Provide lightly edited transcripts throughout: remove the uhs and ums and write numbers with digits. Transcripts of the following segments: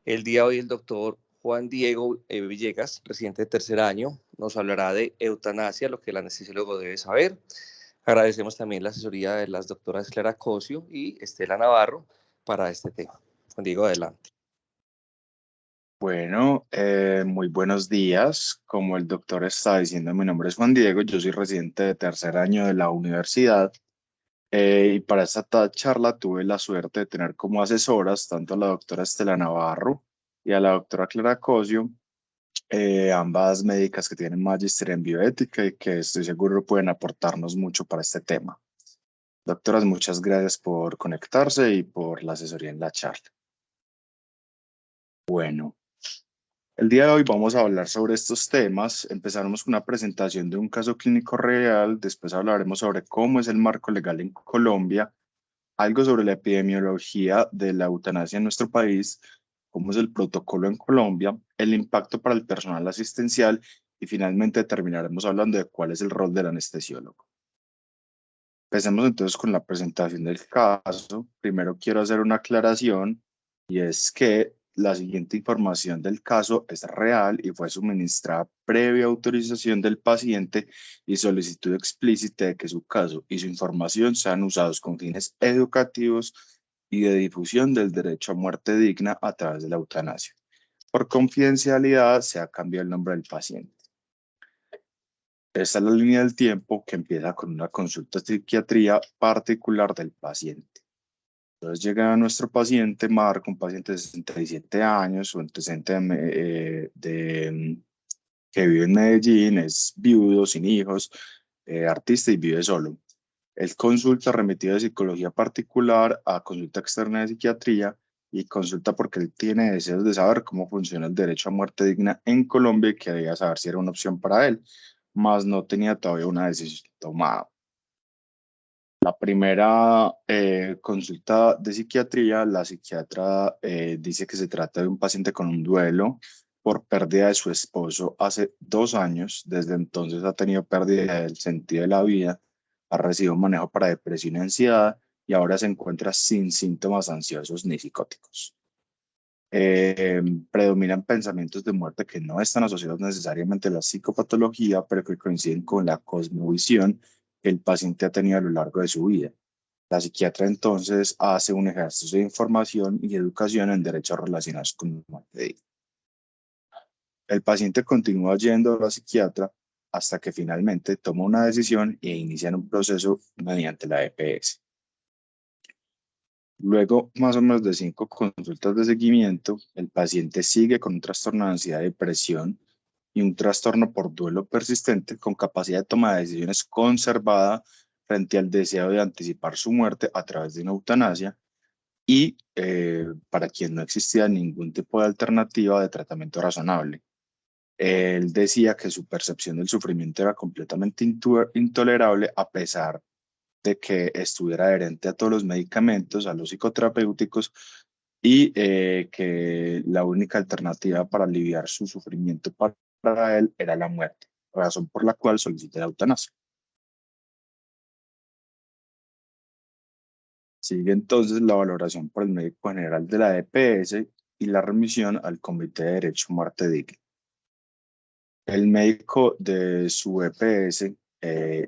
El día de hoy el doctor Juan Diego Villegas, residente de tercer año, nos hablará de eutanasia, lo que el anestesiólogo debe saber. Agradecemos también la asesoría de las doctoras Clara Cosio y Estela Navarro para este tema. Juan Diego, adelante. Bueno, muy buenos días. Como el doctor está diciendo, mi nombre es Juan Diego, yo soy residente de tercer año de la universidad y para esta charla tuve la suerte de tener como asesoras tanto a la doctora Estela Navarro y a la doctora Clara Cosio, ambas médicas que tienen magíster en bioética y que estoy seguro pueden aportarnos mucho para este tema. Doctoras, muchas gracias por conectarse y por la asesoría en la charla. Bueno. El día de hoy vamos a hablar sobre estos temas. Empezaremos con una presentación de un caso clínico real, después hablaremos sobre cómo es el marco legal en Colombia, algo sobre la epidemiología de la eutanasia en nuestro país, cómo es el protocolo en Colombia, el impacto para el personal asistencial y finalmente terminaremos hablando de cuál es el rol del anestesiólogo. Empecemos entonces con la presentación del caso. Primero quiero hacer una aclaración y es que la siguiente información del caso es real y fue suministrada previa autorización del paciente y solicitud explícita de que su caso y su información sean usados con fines educativos y de difusión del derecho a muerte digna a través de la eutanasia. Por confidencialidad se ha cambiado el nombre del paciente. Esta es la línea del tiempo que empieza con una consulta de psiquiatría particular del paciente. Entonces llega a nuestro paciente Marco, un paciente de 67 años, su antecedente que vive en Medellín, es viudo, sin hijos, artista y vive solo. Él consulta remitido de psicología particular a consulta externa de psiquiatría y consulta porque él tiene deseos de saber cómo funciona el derecho a muerte digna en Colombia y quería saber si era una opción para él, mas no tenía todavía una decisión tomada. La primera consulta de psiquiatría, la psiquiatra dice que se trata de un paciente con un duelo por pérdida de su esposo hace 2 años. Desde entonces ha tenido pérdida del sentido de la vida, ha recibido manejo para depresión y ansiedad y ahora se encuentra sin síntomas ansiosos ni psicóticos. Predominan pensamientos de muerte que no están asociados necesariamente a la psicopatología, pero que coinciden con la cosmovisión que el paciente ha tenido a lo largo de su vida. La psiquiatra entonces hace un ejercicio de información y educación en derechos relacionados con la muerte. El paciente continúa yendo a la psiquiatra hasta que finalmente toma una decisión e inicia un proceso mediante la EPS. Luego, más o menos de 5 consultas de seguimiento, el paciente sigue con un trastorno de ansiedad y depresión y un trastorno por duelo persistente con capacidad de toma de decisiones conservada frente al deseo de anticipar su muerte a través de una eutanasia y para quien no existía ningún tipo de alternativa de tratamiento razonable. Él decía que su percepción del sufrimiento era completamente intolerable a pesar de que estuviera adherente a todos los medicamentos, a los psicoterapéuticos, y que la única alternativa para aliviar su sufrimiento para él era la muerte, razón por la cual solicita la eutanasia. Sigue entonces la valoración por el médico general de la EPS y la remisión al Comité de Derecho a Muerte Digna. El médico de su EPS,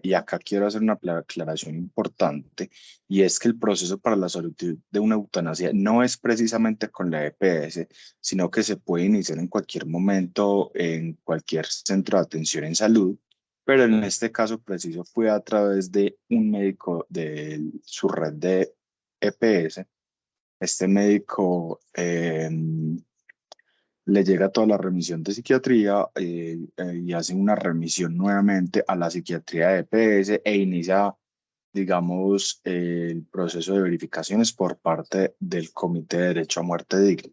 y acá quiero hacer una aclaración importante, y es que el proceso para la solicitud de una eutanasia no es precisamente con la EPS, sino que se puede iniciar en cualquier momento en cualquier centro de atención en salud, pero en este caso preciso fue a través de un médico de su red de EPS. Este médico le llega toda la remisión de psiquiatría y hace una remisión nuevamente a la psiquiatría de EPS e inicia, digamos, el proceso de verificaciones por parte del Comité de Derecho a Muerte Digna.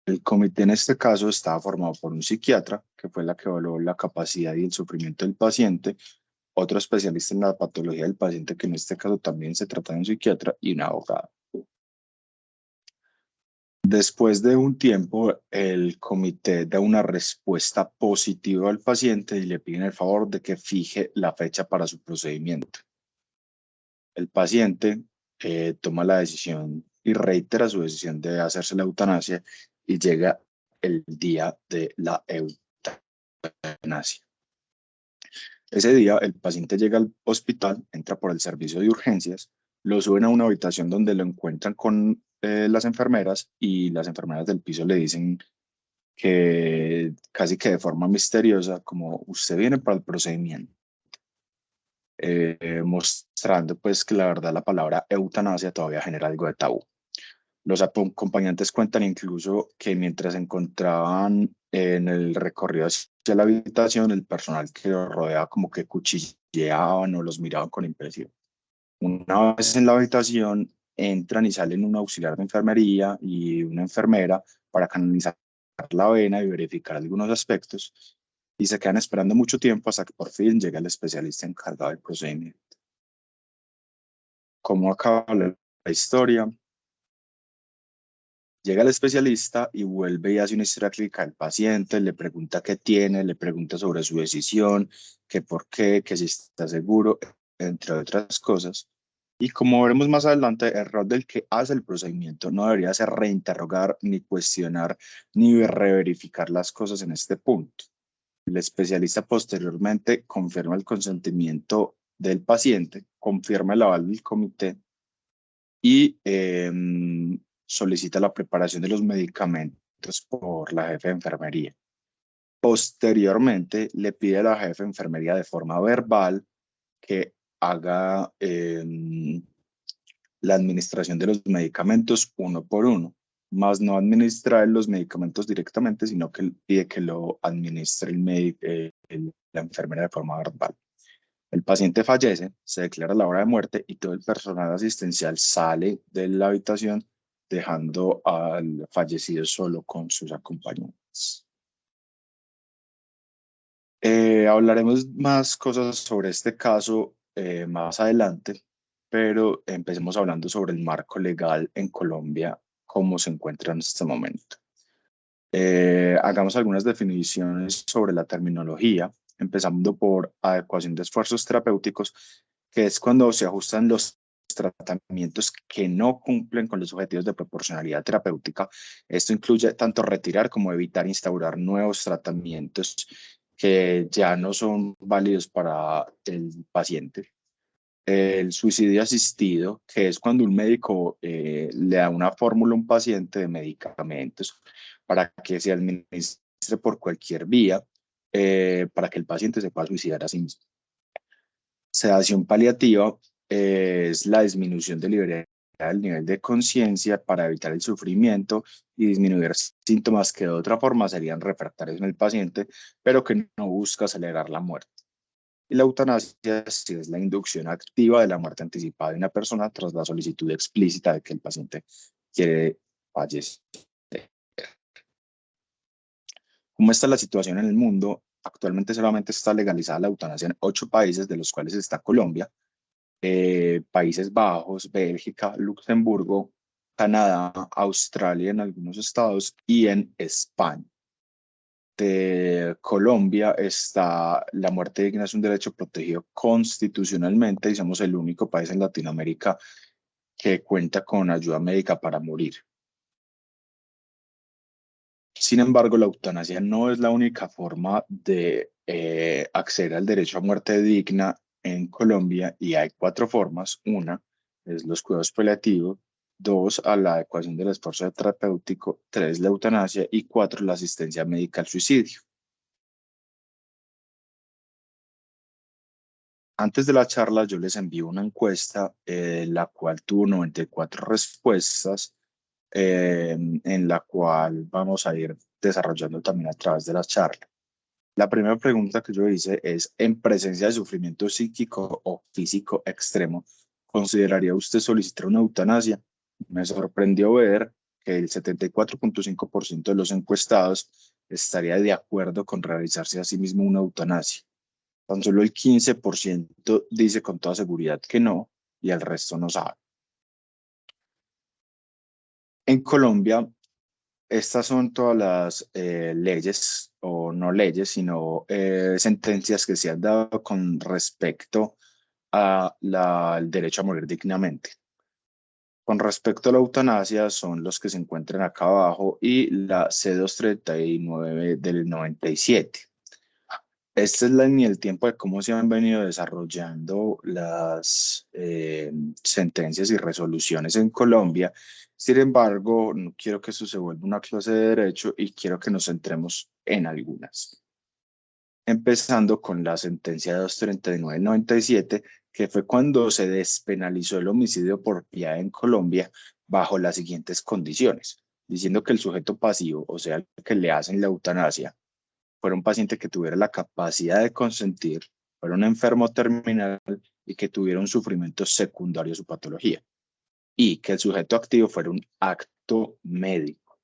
El comité en este caso estaba formado por un psiquiatra, que fue la que evaluó la capacidad y el sufrimiento del paciente, otro especialista en la patología del paciente, que en este caso también se trata de un psiquiatra, y un abogado. Después de un tiempo, el comité da una respuesta positiva al paciente y le piden el favor de que fije la fecha para su procedimiento. El paciente toma la decisión y reitera su decisión de hacerse la eutanasia y llega el día de la eutanasia. Ese día el paciente llega al hospital, entra por el servicio de urgencias, lo suben a una habitación donde lo encuentran con las enfermeras y las enfermeras del piso le dicen que casi que de forma misteriosa, como usted viene para el procedimiento, mostrando pues que la verdad la palabra eutanasia todavía genera algo de tabú. Los acompañantes cuentan incluso que mientras se encontraban en el recorrido hacia la habitación, el personal que los rodeaba como que cuchilleaban o los miraban con impresión. Una vez en la habitación, entran y salen un auxiliar de enfermería y una enfermera para canalizar la vena y verificar algunos aspectos, y se quedan esperando mucho tiempo hasta que por fin llega el especialista encargado del procedimiento. ¿Cómo acaba la historia? Llega el especialista y vuelve y hace una historia clínica del paciente, le pregunta qué tiene, le pregunta sobre su decisión, que por qué, que si está seguro, entre otras cosas. Y como veremos más adelante, el rol del que hace el procedimiento no debería ser reinterrogar, ni cuestionar, ni reverificar las cosas en este punto. El especialista posteriormente confirma el consentimiento del paciente, confirma el aval del comité y solicita la preparación de los medicamentos por la jefe de enfermería. Posteriormente, le pide a la jefe de enfermería de forma verbal que haga la administración de los medicamentos uno por uno, más no administrar los medicamentos directamente, sino que pide que lo administre la enfermera de forma verbal. El paciente fallece, se declara la hora de muerte y todo el personal asistencial sale de la habitación, dejando al fallecido solo con sus acompañantes. Hablaremos más cosas sobre este caso más adelante, pero empecemos hablando sobre el marco legal en Colombia, cómo se encuentra en este momento. Hagamos algunas definiciones sobre la terminología, empezando por adecuación de esfuerzos terapéuticos, que es cuando se ajustan los tratamientos que no cumplen con los objetivos de proporcionalidad terapéutica. Esto incluye tanto retirar como evitar instaurar nuevos tratamientos que ya no son válidos para el paciente. El suicidio asistido, que es cuando un médico le da una fórmula a un paciente de medicamentos para que se administre por cualquier vía, para que el paciente se pueda suicidar a sí mismo. Sedación paliativa es la disminución deliberada del nivel de conciencia para evitar el sufrimiento y disminuir síntomas que de otra forma serían refractarios en el paciente, pero que no busca acelerar la muerte. Y la eutanasia sí es la inducción activa de la muerte anticipada de una persona tras la solicitud explícita de que el paciente quiere fallecer. ¿Cómo está la situación en el mundo? Actualmente solamente está legalizada la eutanasia en 8 países, de los cuales está Colombia, Países Bajos, Bélgica, Luxemburgo, Canadá, Australia en algunos estados y en España. De Colombia está la muerte digna es un derecho protegido constitucionalmente y somos el único país en Latinoamérica que cuenta con ayuda médica para morir. Sin embargo, la eutanasia no es la única forma de acceder al derecho a muerte digna en Colombia y hay 4 formas. Una es los cuidados paliativos, 2, a la adecuación del esfuerzo terapéutico, 3, la eutanasia y 4, la asistencia médica al suicidio. Antes de la charla, yo les envío una encuesta, la cual tuvo 94 respuestas, en la cual vamos a ir desarrollando también a través de la charla. La primera pregunta que yo hice es, en presencia de sufrimiento psíquico o físico extremo, ¿consideraría usted solicitar una eutanasia? Me sorprendió ver que el 74.5% de los encuestados estaría de acuerdo con realizarse a sí mismo una eutanasia. Tan solo el 15% dice con toda seguridad que no y el resto no sabe. En Colombia, estas son todas las leyes, o no leyes, sino sentencias que se han dado con respecto al derecho a morir dignamente. Con respecto a la eutanasia, son los que se encuentran acá abajo y la C239 del 97. Esta es la línea del tiempo de cómo se han venido desarrollando las sentencias y resoluciones en Colombia. Sin embargo, no quiero que eso se vuelva una clase de derecho y quiero que nos centremos en algunas. Empezando con la sentencia 239 del 97, que fue cuando se despenalizó el homicidio por piedad en Colombia bajo las siguientes condiciones, diciendo que el sujeto pasivo, o sea, el que le hacen la eutanasia, fuera un paciente que tuviera la capacidad de consentir, fuera un enfermo terminal y que tuviera un sufrimiento secundario a su patología, y que el sujeto activo fuera un acto médico.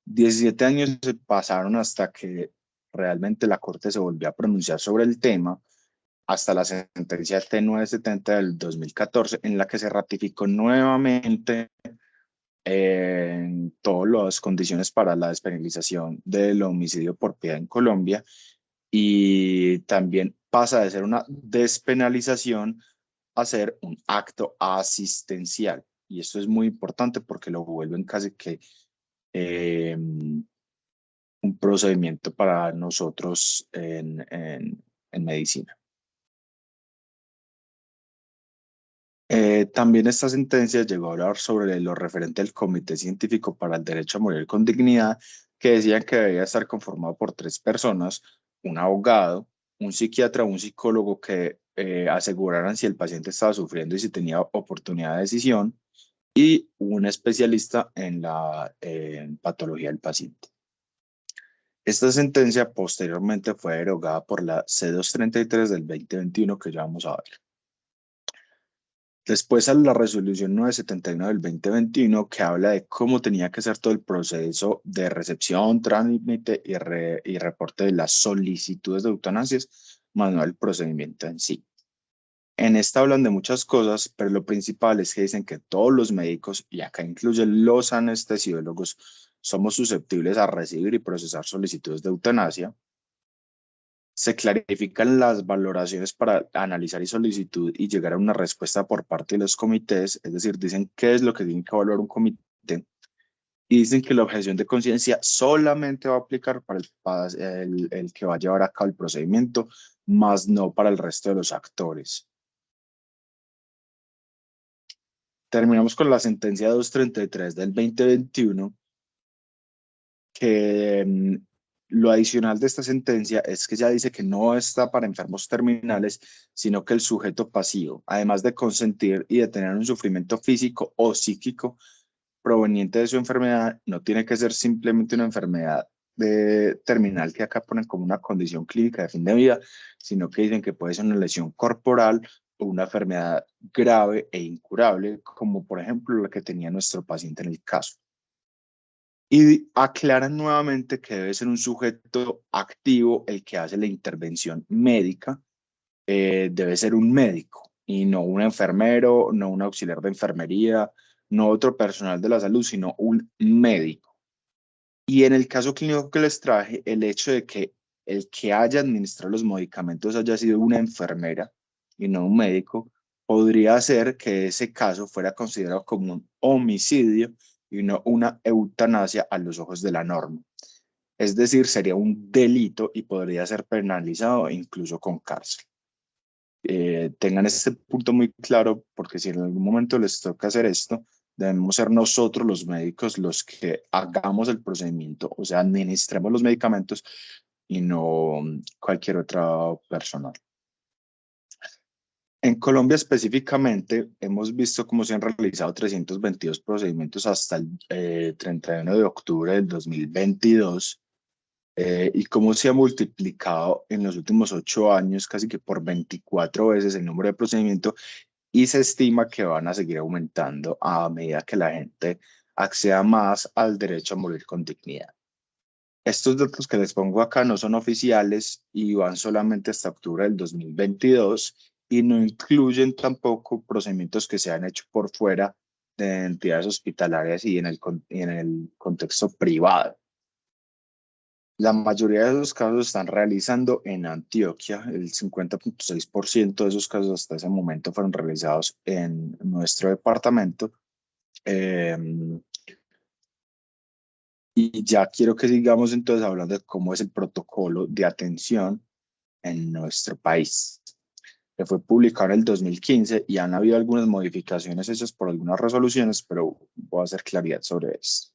17 años se pasaron hasta que realmente la Corte se volvió a pronunciar sobre el tema, hasta la sentencia T970 del 2014, en la que se ratificó nuevamente en todas las condiciones para la despenalización del homicidio por piedad en Colombia, y también pasa de ser una despenalización a ser un acto asistencial. Y esto es muy importante porque lo vuelven casi que un procedimiento para nosotros en medicina. También esta sentencia llegó a hablar sobre lo referente al Comité Científico para el Derecho a Morir con Dignidad, que decían que debía estar conformado por 3 personas: un abogado, un psiquiatra, un psicólogo que aseguraran si el paciente estaba sufriendo y si tenía oportunidad de decisión, y un especialista en la patología del paciente. Esta sentencia posteriormente fue derogada por la C233 del 2021, que ya vamos a ver. Después a la resolución 979 del 2021, que habla de cómo tenía que ser todo el proceso de recepción, trámite y reporte de las solicitudes de eutanasias, más no el procedimiento en sí. En esta hablan de muchas cosas, pero lo principal es que dicen que todos los médicos, y acá incluyen los anestesiólogos, somos susceptibles a recibir y procesar solicitudes de eutanasia. Se clarifican las valoraciones para analizar y solicitud y llegar a una respuesta por parte de los comités, es decir, dicen qué es lo que tiene que evaluar un comité, y dicen que la objeción de conciencia solamente va a aplicar para el que va a llevar a cabo el procedimiento, más no para el resto de los actores. Terminamos con la sentencia 233 del 2021, que lo adicional de esta sentencia es que ya dice que no está para enfermos terminales, sino que el sujeto pasivo, además de consentir y de tener un sufrimiento físico o psíquico proveniente de su enfermedad, no tiene que ser simplemente una enfermedad terminal que acá ponen como una condición clínica de fin de vida, sino que dicen que puede ser una lesión corporal o una enfermedad grave e incurable, como por ejemplo la que tenía nuestro paciente en el caso. Y aclaran nuevamente que debe ser un sujeto activo el que hace la intervención médica, debe ser un médico y no un enfermero, no un auxiliar de enfermería, no otro personal de la salud, sino un médico. Y en el caso clínico que les traje, el hecho de que el que haya administrado los medicamentos haya sido una enfermera y no un médico, podría hacer que ese caso fuera considerado como un homicidio y no una eutanasia a los ojos de la norma. Es decir, sería un delito y podría ser penalizado incluso con cárcel. Tengan este punto muy claro, porque si en algún momento les toca hacer esto, debemos ser nosotros los médicos los que hagamos el procedimiento, o sea, administremos los medicamentos y no cualquier otra persona. En Colombia específicamente, hemos visto cómo se han realizado 322 procedimientos hasta el 31 de octubre del 2022, y cómo se ha multiplicado en los últimos 8 años casi que por 24 veces el número de procedimientos, y se estima que van a seguir aumentando a medida que la gente acceda más al derecho a morir con dignidad. Estos datos que les pongo acá no son oficiales y van solamente hasta octubre del 2022 y no incluyen tampoco procedimientos que se han hecho por fuera de entidades hospitalarias y en el contexto privado. La mayoría de esos casos se están realizando en Antioquia. El 50.6% de esos casos hasta ese momento fueron realizados en nuestro departamento. Eh, y ya quiero que sigamos entonces hablando de cómo es el protocolo de atención en nuestro país, que fue publicado en el 2015 y han habido algunas modificaciones hechas por algunas resoluciones, pero voy a hacer claridad sobre esto.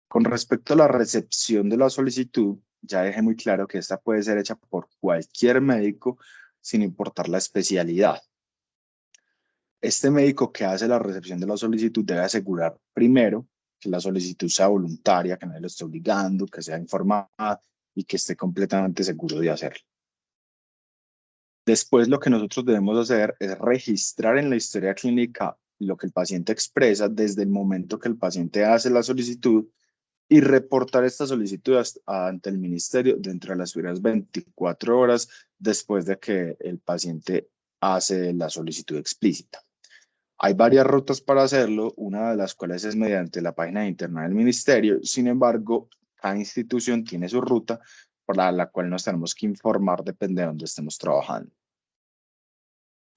Con respecto a la recepción de la solicitud, ya dejé muy claro que esta puede ser hecha por cualquier médico sin importar la especialidad. Este médico que hace la recepción de la solicitud debe asegurar primero que la solicitud sea voluntaria, que nadie lo esté obligando, que sea informada y que esté completamente seguro de hacerlo. Después, lo que nosotros debemos hacer es registrar en la historia clínica lo que el paciente expresa desde el momento que el paciente hace la solicitud y reportar esta solicitud ante el ministerio dentro de las primeras 24 horas después de que el paciente hace la solicitud explícita. Hay varias rutas para hacerlo, una de las cuales es mediante la página de internet del ministerio. Sin embargo, cada institución tiene su ruta por la cual nos tenemos que informar, depende de dónde estemos trabajando.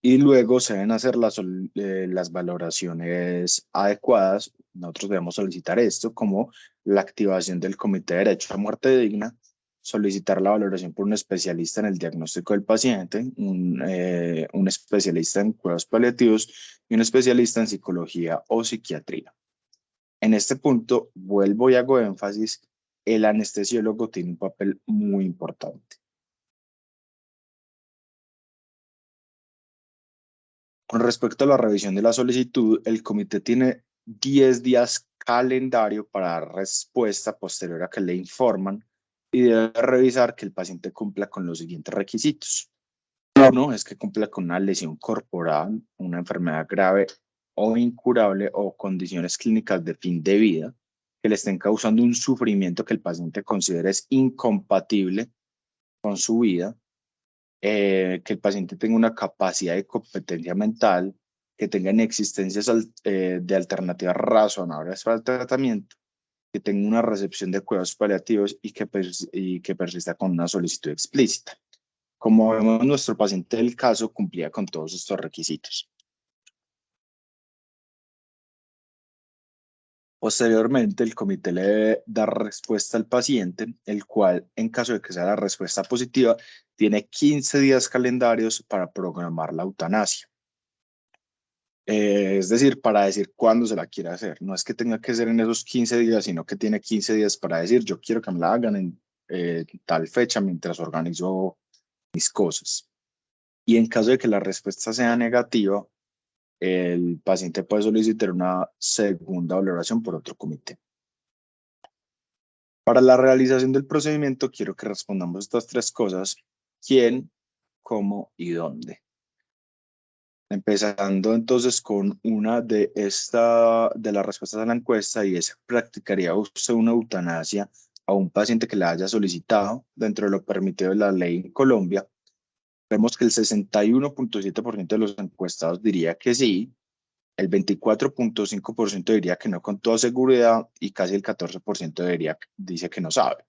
Y luego se deben hacer las valoraciones adecuadas. Nosotros debemos solicitar esto, como la activación del Comité de Derecho a Muerte Digna, solicitar la valoración por un especialista en el diagnóstico del paciente, un especialista en cuidados paliativos y un especialista en psicología o psiquiatría. En este punto, vuelvo y hago énfasis, el anestesiólogo tiene un papel muy importante. Con respecto a la revisión de la solicitud, el comité tiene 10 días calendario para dar respuesta posterior a que le informan y debe revisar que el paciente cumpla con los siguientes requisitos. Uno es que cumpla con una lesión corporal, una enfermedad grave o incurable o condiciones clínicas de fin de vida que le estén causando un sufrimiento que el paciente considere es incompatible con su vida, que el paciente tenga una capacidad de competencia mental, que tenga existencias de alternativas razonables para el tratamiento, que tenga una recepción de cuidados paliativos y que persista con una solicitud explícita. Como vemos, nuestro paciente del caso cumplía con todos estos requisitos. Posteriormente, el comité le debe dar respuesta al paciente, el cual, en caso de que sea la respuesta positiva, tiene 15 días calendarios para programar la eutanasia. Es decir, para decir cuándo se la quiere hacer. No es que tenga que ser en esos 15 días, sino que tiene 15 días para decir, yo quiero que me la hagan en tal fecha mientras organizo mis cosas. Y en caso de que la respuesta sea negativa, el paciente puede solicitar una segunda valoración por otro comité. Para la realización del procedimiento, quiero que respondamos estas tres cosas: quién, cómo y dónde. Empezando entonces con una de las respuestas a la encuesta, y es: ¿practicaría usted una eutanasia a un paciente que la haya solicitado dentro de lo permitido de la ley en Colombia? Vemos que el 61.7% de los encuestados diría que sí, el 24.5% diría que no con toda seguridad y casi el 14% dice que no sabe.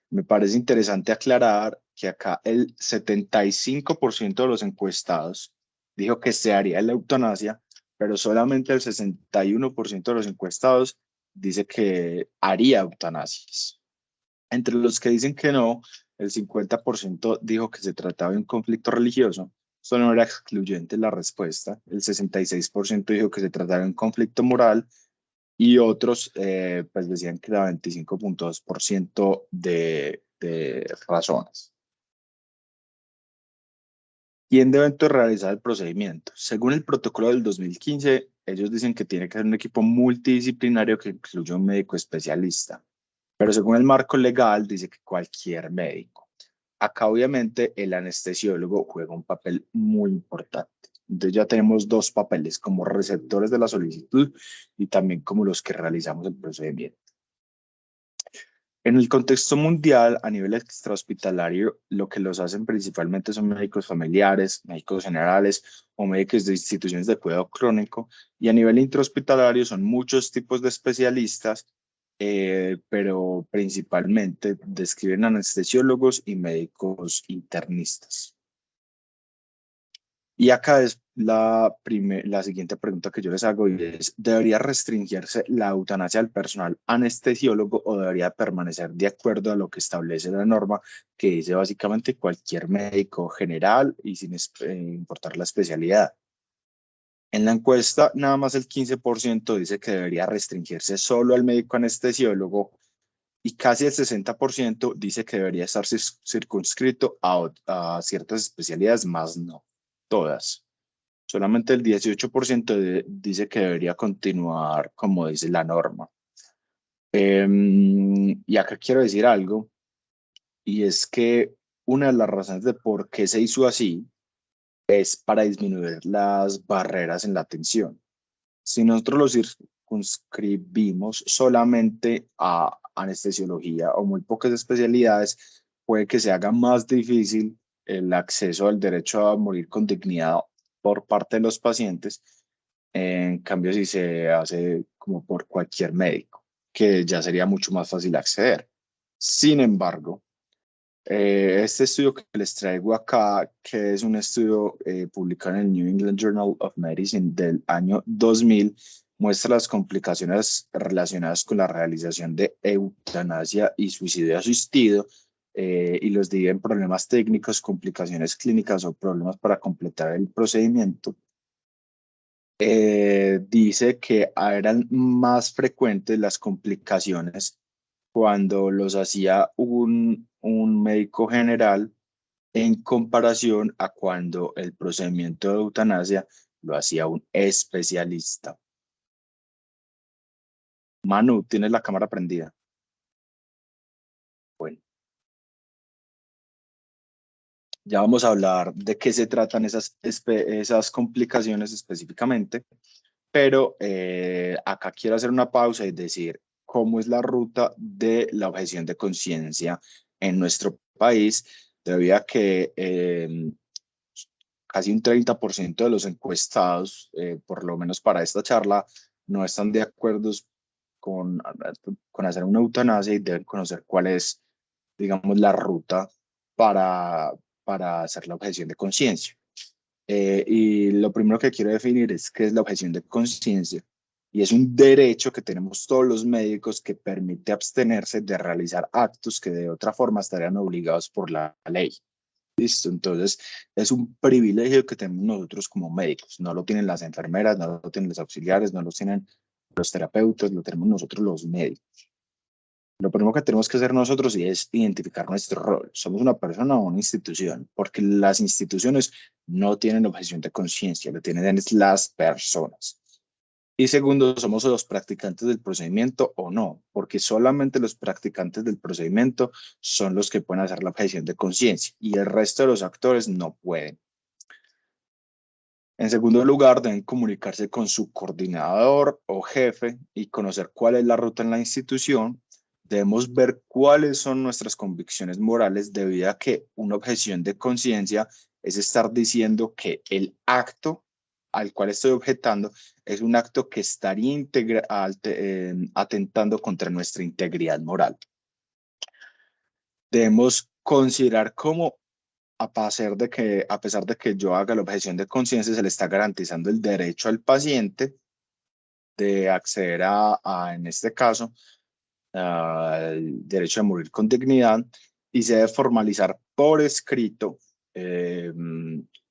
Me parece interesante aclarar que acá el 75% de los encuestados dijo que se haría la eutanasia, pero solamente el 61% de los encuestados dice que haría eutanasias. Entre los que dicen que no, el 50% dijo que se trataba de un conflicto religioso. Esto no era excluyente la respuesta. El 66% dijo que se trataba de un conflicto moral y otros pues decían que era 25.2% de razones. ¿Quién debe entonces realizar el procedimiento? Según el protocolo del 2015, ellos dicen que tiene que ser un equipo multidisciplinario que incluya un médico especialista, pero según el marco legal dice que cualquier médico. Acá obviamente el anestesiólogo juega un papel muy importante. Entonces ya tenemos dos papeles, como receptores de la solicitud y también como los que realizamos el procedimiento. En el contexto mundial, a nivel extrahospitalario, lo que los hacen principalmente son médicos familiares, médicos generales o médicos de instituciones de cuidado crónico, y a nivel intrahospitalario son muchos tipos de especialistas pero principalmente describen anestesiólogos y médicos internistas. Y acá es la siguiente pregunta que yo les hago y es, ¿debería restringirse la eutanasia al personal anestesiólogo o debería permanecer de acuerdo a lo que establece la norma que dice básicamente cualquier médico general y sin importar la especialidad? En la encuesta, nada más el 15% dice que debería restringirse solo al médico anestesiólogo y casi el 60% dice que debería estar circunscrito a ciertas especialidades, más no todas. Solamente el 18% dice que debería continuar como dice la norma. Y acá quiero decir algo, y es que una de las razones de por qué se hizo así es para disminuir las barreras en la atención. Si nosotros lo circunscribimos solamente a anestesiología o muy pocas especialidades, puede que se haga más difícil el acceso al derecho a morir con dignidad por parte de los pacientes. En cambio, si se hace como por cualquier médico, que ya sería mucho más fácil acceder. Sin embargo, este estudio que les traigo acá, que es un estudio publicado en el New England Journal of Medicine del año 2000, muestra las complicaciones relacionadas con la realización de eutanasia y suicidio asistido y los divide en problemas técnicos, complicaciones clínicas o problemas para completar el procedimiento. Dice que eran más frecuentes las complicaciones cuando los hacía un médico general en comparación a cuando el procedimiento de eutanasia lo hacía un especialista. Manu, ¿tienes la cámara prendida? Bueno, ya vamos a hablar de qué se tratan esas complicaciones específicamente, pero acá quiero hacer una pausa y decir cómo es la ruta de la objeción de conciencia en nuestro país, debido a que casi un 30% de los encuestados, por lo menos para esta charla, no están de acuerdo con hacer una eutanasia y deben conocer cuál es, digamos, la ruta para, para hacer la objeción de conciencia. Y lo primero que quiero definir es qué es la objeción de conciencia. Y es un derecho que tenemos todos los médicos que permite abstenerse de realizar actos que de otra forma estarían obligados por la ley. Listo, entonces es un privilegio que tenemos nosotros como médicos. No lo tienen las enfermeras, no lo tienen los auxiliares, no lo tienen los terapeutas, lo tenemos nosotros los médicos. Lo primero que tenemos que hacer nosotros es identificar nuestro rol. ¿Somos una persona o una institución? Porque las instituciones no tienen objeción de conciencia, lo tienen las personas. Y segundo, ¿somos los practicantes del procedimiento o no? Porque solamente los practicantes del procedimiento son los que pueden hacer la objeción de conciencia y el resto de los actores no pueden. En segundo lugar, deben comunicarse con su coordinador o jefe y conocer cuál es la ruta en la institución. Debemos ver cuáles son nuestras convicciones morales debido a que una objeción de conciencia es estar diciendo que el acto al cual estoy objetando es un acto que estaría atentando contra nuestra integridad moral. Debemos considerar cómo a pesar de que yo haga la objeción de conciencia, se le está garantizando el derecho al paciente de acceder en este caso, al derecho a morir con dignidad y se debe formalizar por escrito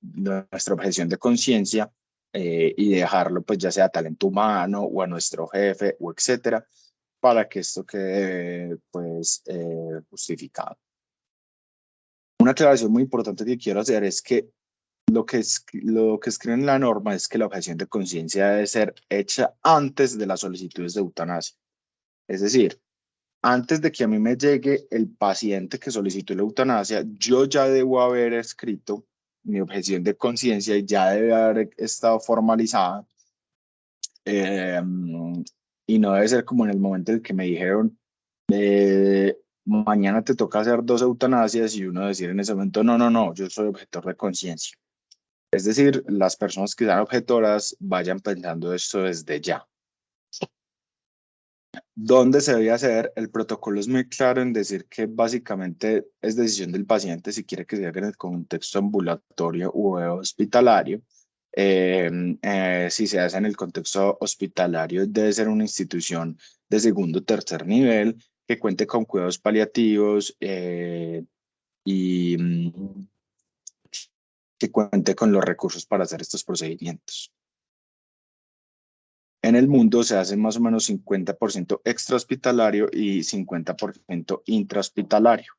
nuestra objeción de conciencia y dejarlo pues ya sea a talento humano o a nuestro jefe o etcétera para que esto quede pues justificado. Una aclaración muy importante que quiero hacer es que lo que escribe en la norma es que la objeción de conciencia debe ser hecha antes de las solicitudes de eutanasia. Es decir, antes de que a mí me llegue el paciente que solicitó la eutanasia, yo ya debo haber escrito mi objeción de conciencia y ya debe haber estado formalizada. Eh, y no debe ser como en el momento en el que me dijeron, mañana te toca hacer 2 eutanasias y uno decir en ese momento, no, no, no, yo soy objetor de conciencia. Es decir, las personas que sean objetoras vayan pensando esto desde ya. ¿Dónde se debe hacer? El protocolo es muy claro en decir que básicamente es decisión del paciente si quiere que se haga en el contexto ambulatorio u hospitalario. Si se hace en el contexto hospitalario, debe ser una institución de segundo o tercer nivel que cuente con cuidados paliativos y que cuente con los recursos para hacer estos procedimientos. En el mundo se hace más o menos 50% extrahospitalario y 50% intrahospitalario.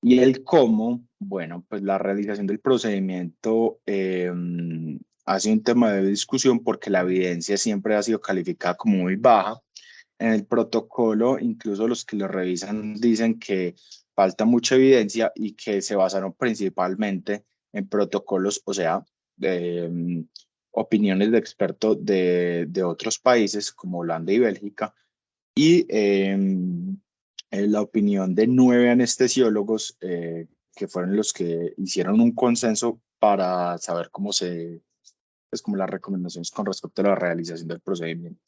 Y el cómo, bueno, pues la realización del procedimiento ha sido un tema de discusión porque la evidencia siempre ha sido calificada como muy baja. En el protocolo, incluso los que lo revisan dicen que falta mucha evidencia y que se basaron principalmente en protocolos, o sea, de opiniones de expertos de otros países como Holanda y Bélgica y la opinión de 9 anestesiólogos que fueron los que hicieron un consenso para saber cómo pues como las recomendaciones con respecto a la realización del procedimiento.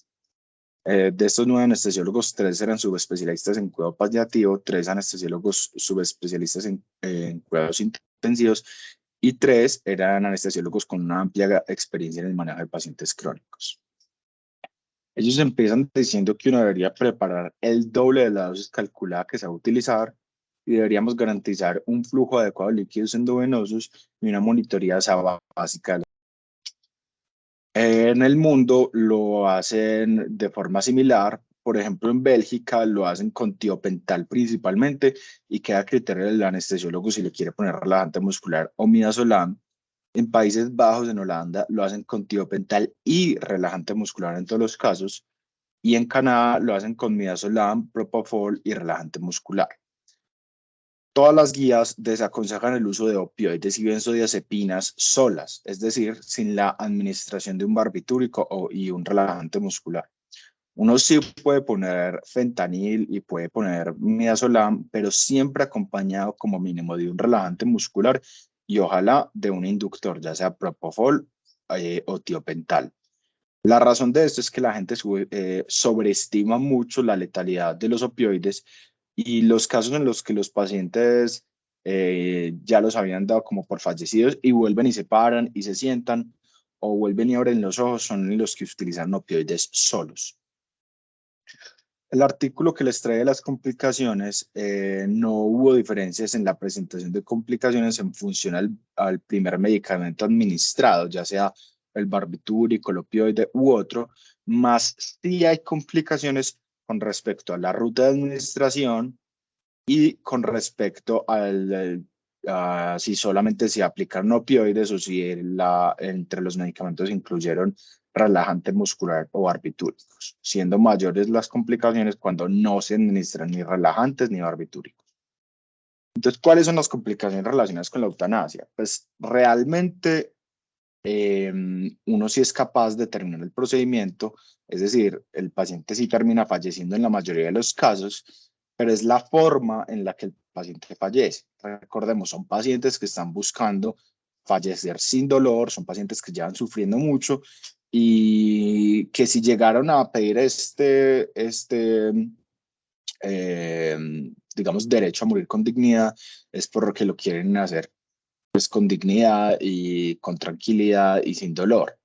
De estos 9 anestesiólogos, 3 eran subespecialistas en cuidado paliativo, 3 anestesiólogos subespecialistas en cuidados intensivos y 3 eran anestesiólogos con una amplia experiencia en el manejo de pacientes crónicos. Ellos empiezan diciendo que uno debería preparar el doble de la dosis calculada que se va a utilizar y deberíamos garantizar un flujo adecuado de líquidos endovenosos y una monitoría básica. En el mundo lo hacen de forma similar. Por ejemplo, en Bélgica lo hacen con tiopental principalmente y queda a criterio del anestesiólogo si le quiere poner relajante muscular o midazolam. En Países Bajos, en Holanda, lo hacen con tiopental y relajante muscular en todos los casos. Y en Canadá lo hacen con midazolam, propofol y relajante muscular. Todas las guías desaconsejan el uso de opioides y benzodiazepinas solas, es decir, sin la administración de un barbitúrico y un relajante muscular. Uno sí puede poner fentanil y puede poner midazolam, pero siempre acompañado como mínimo de un relajante muscular y ojalá de un inductor, ya sea propofol o tiopental. La razón de esto es que la gente sobreestima mucho la letalidad de los opioides y los casos en los que los pacientes ya los habían dado como por fallecidos y vuelven y se paran y se sientan o vuelven y abren los ojos son los que utilizan opioides solos. El artículo que les trae las complicaciones, no hubo diferencias en la presentación de complicaciones en función al primer medicamento administrado, ya sea el barbitúrico, el opioide u otro, más sí hay complicaciones con respecto a la ruta de administración y con respecto a si solamente se aplicaron opioides o si entre los medicamentos incluyeron relajante muscular o barbitúricos, siendo mayores las complicaciones cuando no se administran ni relajantes ni barbitúricos. Entonces, ¿cuáles son las complicaciones relacionadas con la eutanasia? Pues realmente uno sí es capaz de terminar el procedimiento, es decir, el paciente sí termina falleciendo en la mayoría de los casos, pero es la forma en la que el paciente fallece. Recordemos, son pacientes que están buscando fallecer sin dolor, son pacientes que llevan sufriendo mucho y que si llegaron a pedir eh, digamos, derecho a morir con dignidad, es porque lo quieren hacer pues con dignidad y con tranquilidad y sin dolor.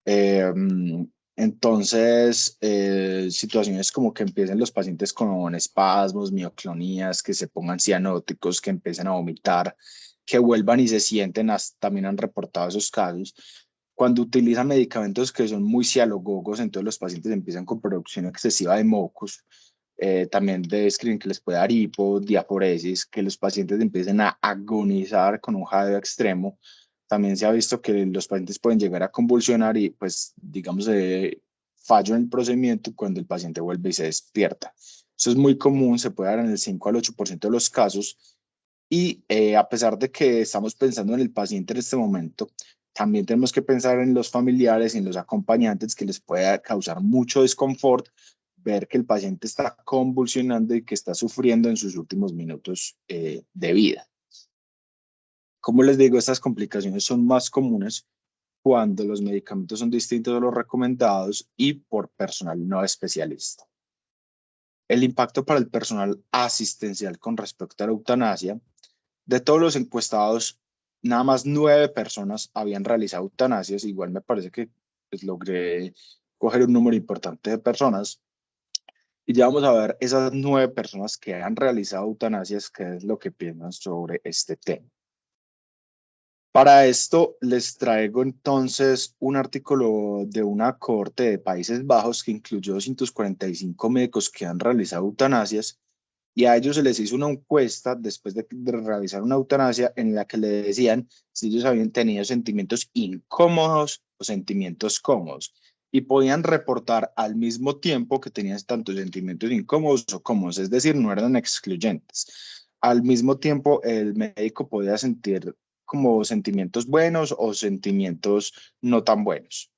Eh, situaciones como que empiecen los pacientes con espasmos, mioclonías, que se pongan cianóticos, que empiecen a vomitar, que vuelvan y se sienten, también han reportado esos casos. Cuando utilizan medicamentos que son muy cialogogos, entonces los pacientes empiezan con producción excesiva de mocos. También describen que les puede dar hipo, diaforesis, que los pacientes empiecen a agonizar con un jadeo extremo. También se ha visto que los pacientes pueden llegar a convulsionar y, pues, digamos, fallo en el procedimiento cuando el paciente vuelve y se despierta. Eso es muy común, se puede dar en el 5 al 8% de los casos. Y a pesar de que estamos pensando en el paciente en este momento, también tenemos que pensar en los familiares y en los acompañantes que les puede causar mucho desconfort ver que el paciente está convulsionando y que está sufriendo en sus últimos minutos de vida. Como les digo, estas complicaciones son más comunes cuando los medicamentos son distintos a los recomendados y por personal no especialista. El impacto para el personal asistencial con respecto a la eutanasia. De todos los encuestados, nada más 9 personas habían realizado eutanasias. Igual me parece que pues, logré coger un número importante de personas. Y ya vamos a ver esas 9 personas que han realizado eutanasias, qué es lo que piensan sobre este tema. Para esto les traigo entonces un artículo de una corte de Países Bajos que incluyó 245 médicos que han realizado eutanasias y a ellos se les hizo una encuesta después de realizar una eutanasia en la que le decían si ellos habían tenido sentimientos incómodos o sentimientos cómodos y podían reportar al mismo tiempo que tenían tanto sentimientos incómodos o cómodos, es decir, no eran excluyentes. Al mismo tiempo, el médico podía sentir como sentimientos buenos o sentimientos no tan buenos.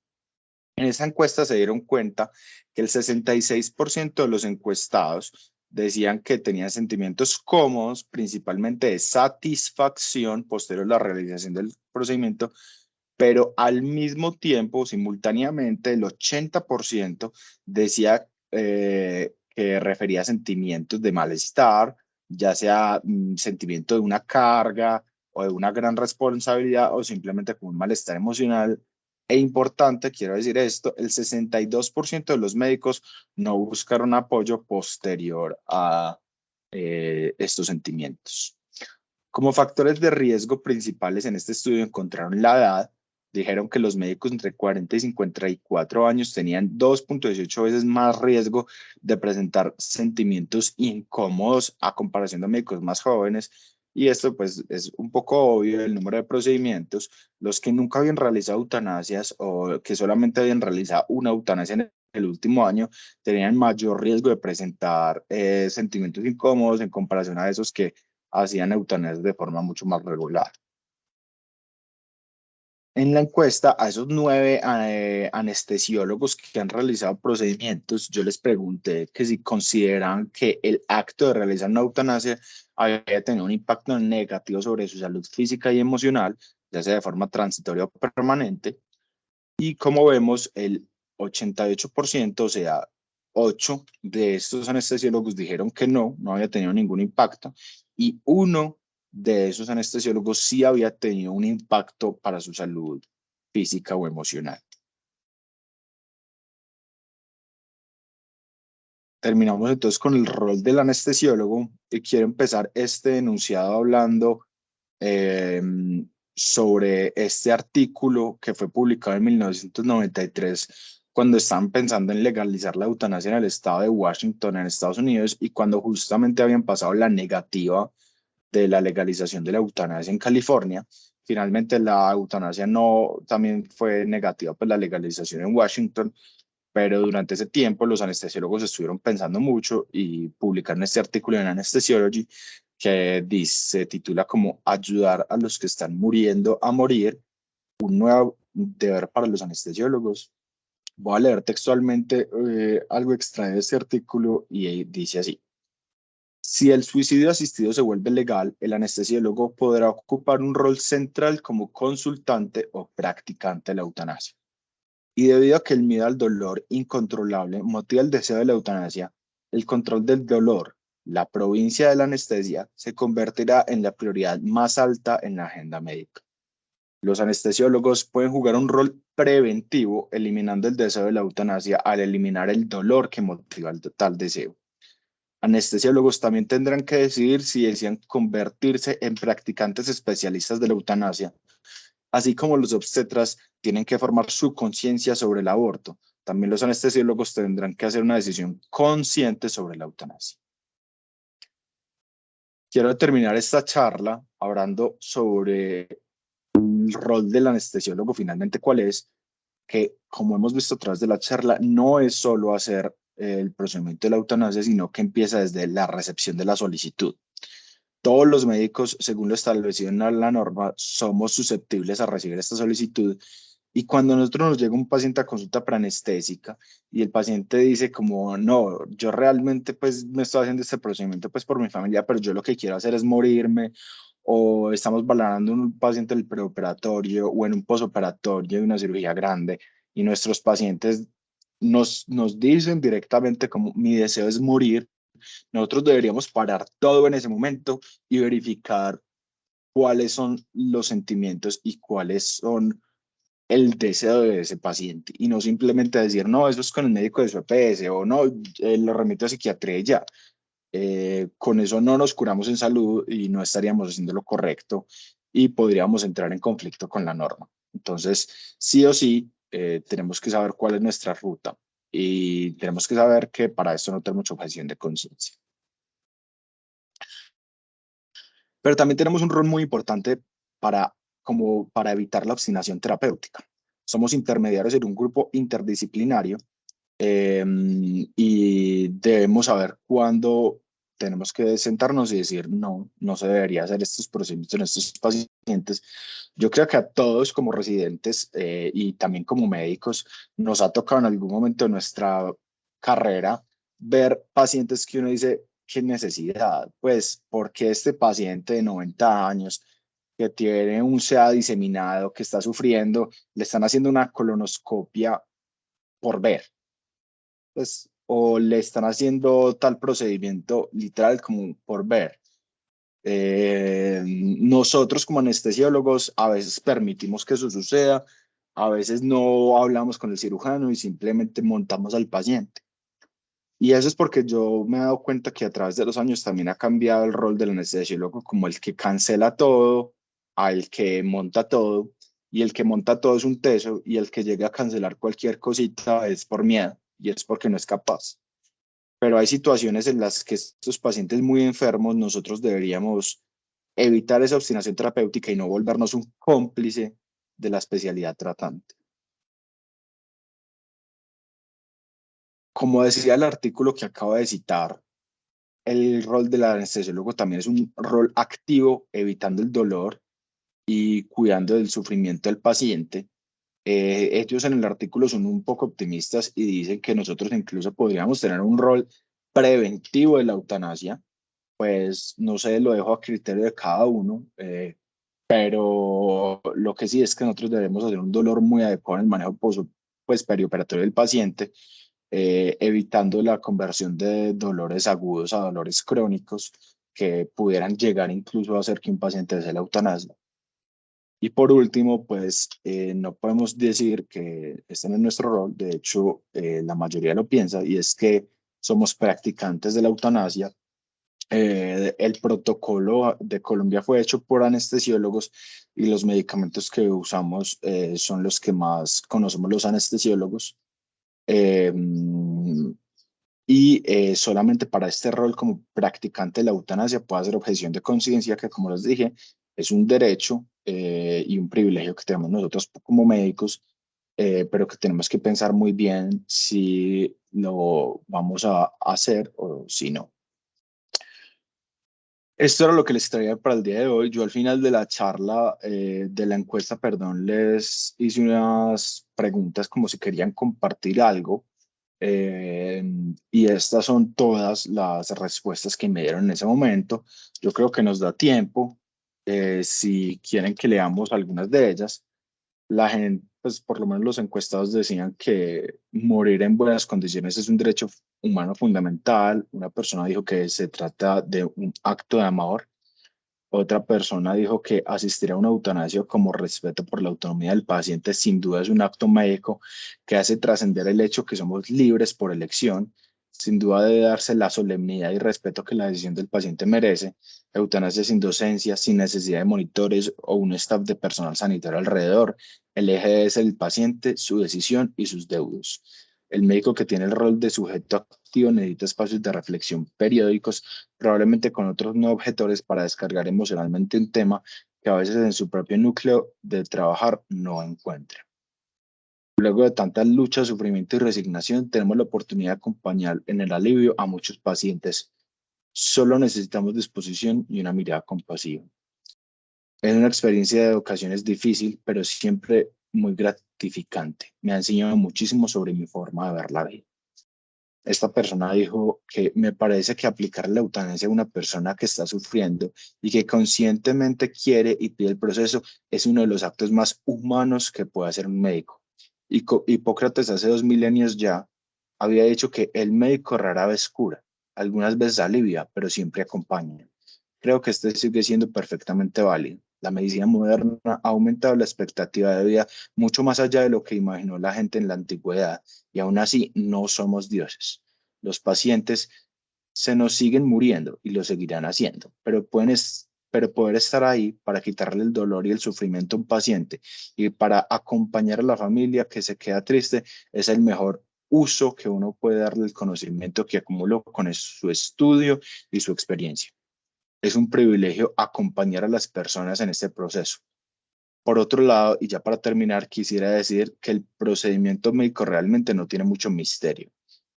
En esa encuesta se dieron cuenta que el 66% de los encuestados decían que tenían sentimientos cómodos, principalmente de satisfacción posterior a la realización del procedimiento, pero al mismo tiempo, simultáneamente, el 80% decía que refería a sentimientos de malestar, ya sea sentimiento de una carga o de una gran responsabilidad o simplemente con un malestar emocional. E importante, quiero decir esto, el 62% de los médicos no buscaron apoyo posterior a estos sentimientos. Como factores de riesgo principales en este estudio encontraron la edad. Dijeron que los médicos entre 40 y 54 años tenían 2.18 veces más riesgo de presentar sentimientos incómodos a comparación de médicos más jóvenes. Y esto pues es un poco obvio, el número de procedimientos. Los que nunca habían realizado eutanasias o que solamente habían realizado una eutanasia en el último año tenían mayor riesgo de presentar sentimientos incómodos en comparación a esos que hacían eutanasias de forma mucho más regular. En la encuesta, a esos 9 anestesiólogos que han realizado procedimientos, yo les pregunté que si consideran que el acto de realizar una eutanasia había tenido un impacto negativo sobre su salud física y emocional, ya sea de forma transitoria o permanente. Y como vemos, el 88%, o sea, 8 de estos anestesiólogos dijeron que no había tenido ningún impacto, y uno de esos anestesiólogos sí había tenido un impacto para su salud física o emocional. Terminamos entonces con el rol del anestesiólogo y quiero empezar este enunciado hablando eh, sobre este artículo que fue publicado en 1993 cuando estaban pensando en legalizar la eutanasia en el estado de Washington, en Estados Unidos, y cuando justamente habían pasado la negativa de la legalización de la eutanasia en California. Finalmente la eutanasia no también fue negativa, pues la legalización en Washington, pero durante ese tiempo los anestesiólogos estuvieron pensando mucho y publicaron este artículo en Anesthesiology que se titula como Ayudar a los que están muriendo a morir, un nuevo deber para los anestesiólogos. Voy a leer textualmente algo extraído de este artículo y dice así. Si el suicidio asistido se vuelve legal, el anestesiólogo podrá ocupar un rol central como consultante o practicante de la eutanasia. Y debido a que el miedo al dolor incontrolable motiva el deseo de la eutanasia, el control del dolor, la provincia de la anestesia, se convertirá en la prioridad más alta en la agenda médica. Los anestesiólogos pueden jugar un rol preventivo, eliminando el deseo de la eutanasia al eliminar el dolor que motiva el tal deseo. Anestesiólogos también tendrán que decidir si desean convertirse en practicantes especialistas de la eutanasia, así como los obstetras tienen que formar su conciencia sobre el aborto. También los anestesiólogos tendrán que hacer una decisión consciente sobre la eutanasia. Quiero terminar esta charla hablando sobre el rol del anestesiólogo, finalmente cuál es, que como hemos visto a través de la charla, no es solo hacer el procedimiento de la eutanasia, sino que empieza desde la recepción de la solicitud. Todos los médicos, según lo establecido en la norma, somos susceptibles a recibir esta solicitud. Y cuando a nosotros nos llega un paciente a consulta preanestésica y el paciente dice como, no, yo realmente pues me estoy haciendo este procedimiento pues por mi familia, pero yo lo que quiero hacer es morirme, o estamos valorando un paciente en el preoperatorio o en un posoperatorio de una cirugía grande y nuestros pacientes nos dicen directamente como mi deseo es morir, nosotros deberíamos parar todo en ese momento y verificar cuáles son los sentimientos y cuáles son el deseo de ese paciente y no simplemente decir, no, eso es con el médico de su EPS o no, lo remito a psiquiatría y ya. Con eso no nos curamos en salud y no estaríamos haciendo lo correcto y podríamos entrar en conflicto con la norma. Entonces, sí o sí, tenemos que saber cuál es nuestra ruta y tenemos que saber que para esto no tenemos objeción de conciencia. Pero también tenemos un rol muy importante para, como para evitar la obstinación terapéutica. Somos intermediarios en un grupo interdisciplinario y debemos saber cuándo tenemos que sentarnos y decir, no, no se debería hacer estos procedimientos en estos pacientes. Yo creo que a todos como residentes y también como médicos nos ha tocado en algún momento de nuestra carrera ver pacientes que uno dice, qué necesidad, pues, porque este paciente de 90 años que tiene un SEA diseminado, que está sufriendo, le están haciendo una colonoscopia por ver, pues, o le están haciendo tal procedimiento literal como por ver. Nosotros como anestesiólogos a veces permitimos que eso suceda, a veces no hablamos con el cirujano y simplemente montamos al paciente. Y eso es porque yo me he dado cuenta que a través de los años también ha cambiado el rol del anestesiólogo como el que cancela todo, al que monta todo, y el que monta todo es un teso, y el que llega a cancelar cualquier cosita es por miedo, y es porque no es capaz. Pero hay situaciones en las que estos pacientes muy enfermos nosotros deberíamos evitar esa obstinación terapéutica y no volvernos un cómplice de la especialidad tratante. Como decía el artículo que acabo de citar, el rol del anestesiólogo también es un rol activo, evitando el dolor y cuidando del sufrimiento del paciente. Ellos en el artículo son un poco optimistas y dicen que nosotros incluso podríamos tener un rol preventivo de la eutanasia. Pues no sé, lo dejo a criterio de cada uno, pero lo que sí es que nosotros debemos hacer un dolor muy adecuado en el manejo pues, perioperatorio del paciente, evitando la conversión de dolores agudos a dolores crónicos que pudieran llegar incluso a hacer que un paciente desee la eutanasia. Y por último, pues no podemos decir que este no es nuestro rol, de hecho la mayoría lo piensa, y es que somos practicantes de la eutanasia. El protocolo de Colombia fue hecho por anestesiólogos y los medicamentos que usamos son los que más conocemos los anestesiólogos. Eh, Solamente para este rol como practicante de la eutanasia puede hacer objeción de conciencia, que como les dije, es un derecho y un privilegio que tenemos nosotros como médicos, pero que tenemos que pensar muy bien si lo vamos a hacer o si no. Esto era lo que les traía para el día de hoy. Yo al final de la charla, de la encuesta, perdón, les hice unas preguntas como si querían compartir algo. Eh, y estas son todas las respuestas que me dieron en ese momento. Yo creo que nos da tiempo, si quieren que leamos algunas de ellas. La gente, pues por lo menos los encuestados decían que morir en buenas condiciones es un derecho humano fundamental. Una persona dijo que se trata de un acto de amor. Otra persona dijo que asistir a una eutanasia como respeto por la autonomía del paciente sin duda es un acto médico que hace trascender el hecho que somos libres por elección. Sin duda debe darse la solemnidad y respeto que la decisión del paciente merece. Eutanasia sin docencia, sin necesidad de monitores o un staff de personal sanitario alrededor. El eje es el paciente, su decisión y sus deudos. El médico que tiene el rol de sujeto activo necesita espacios de reflexión periódicos, probablemente con otros no objetores para descargar emocionalmente un tema que a veces en su propio núcleo de trabajar no encuentra. Luego de tanta lucha, sufrimiento y resignación, tenemos la oportunidad de acompañar en el alivio a muchos pacientes. Solo necesitamos disposición y una mirada compasiva. Es una experiencia de ocasiones difícil, pero siempre muy gratificante. Me ha enseñado muchísimo sobre mi forma de ver la vida. esta persona dijo que me parece que aplicar la eutanasia a una persona que está sufriendo y que conscientemente quiere y pide el proceso es uno de los actos más humanos que puede hacer un médico. Hipócrates hace 2 milenios ya había dicho que el médico rara vez cura, algunas veces alivia, pero siempre acompaña. Creo que este sigue siendo perfectamente válido. La medicina moderna ha aumentado la expectativa de vida mucho más allá de lo que imaginó la gente en la antigüedad, y aún así no somos dioses. Los pacientes se nos siguen muriendo y lo seguirán haciendo, pero poder estar ahí para quitarle el dolor y el sufrimiento a un paciente y para acompañar a la familia que se queda triste es el mejor uso que uno puede darle el conocimiento que acumuló con su estudio y su experiencia. Es un privilegio acompañar a las personas en este proceso. Por otro lado, y ya para terminar, quisiera decir que el procedimiento médico realmente no tiene mucho misterio.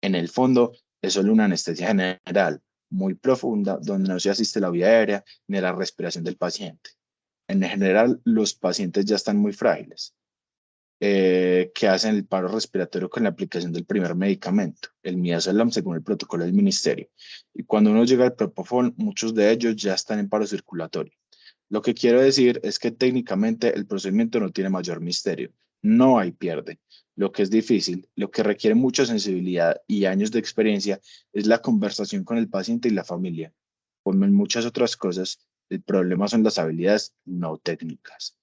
En el fondo, es solo una anestesia general, muy profunda, donde no se asiste a la vía aérea ni a la respiración del paciente. En general, los pacientes ya están muy frágiles, que hacen el paro respiratorio con la aplicación del primer medicamento, el midazolam, según el protocolo del ministerio. Y cuando uno llega al propofol, muchos de ellos ya están en paro circulatorio. Lo que quiero decir es que técnicamente el procedimiento no tiene mayor misterio. No hay pierde. Lo que es difícil, lo que requiere mucha sensibilidad y años de experiencia es la conversación con el paciente y la familia. Como en muchas otras cosas, el problema son las habilidades no técnicas.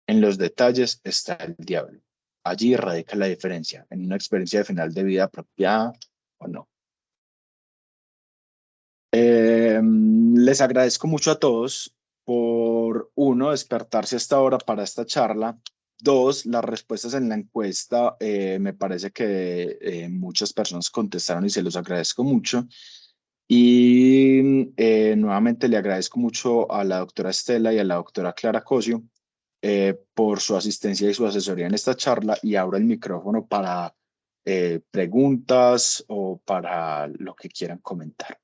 En los detalles está el diablo. Allí radica la diferencia en una experiencia de final de vida apropiada o no. Les agradezco mucho a todos por, uno, despertarse hasta ahora para esta charla. Dos, las respuestas en la encuesta, me parece que muchas personas contestaron y se los agradezco mucho. Y nuevamente le agradezco mucho a la doctora Estela y a la doctora Clara Cosio por su asistencia y su asesoría en esta charla, y abro el micrófono para preguntas o para lo que quieran comentar.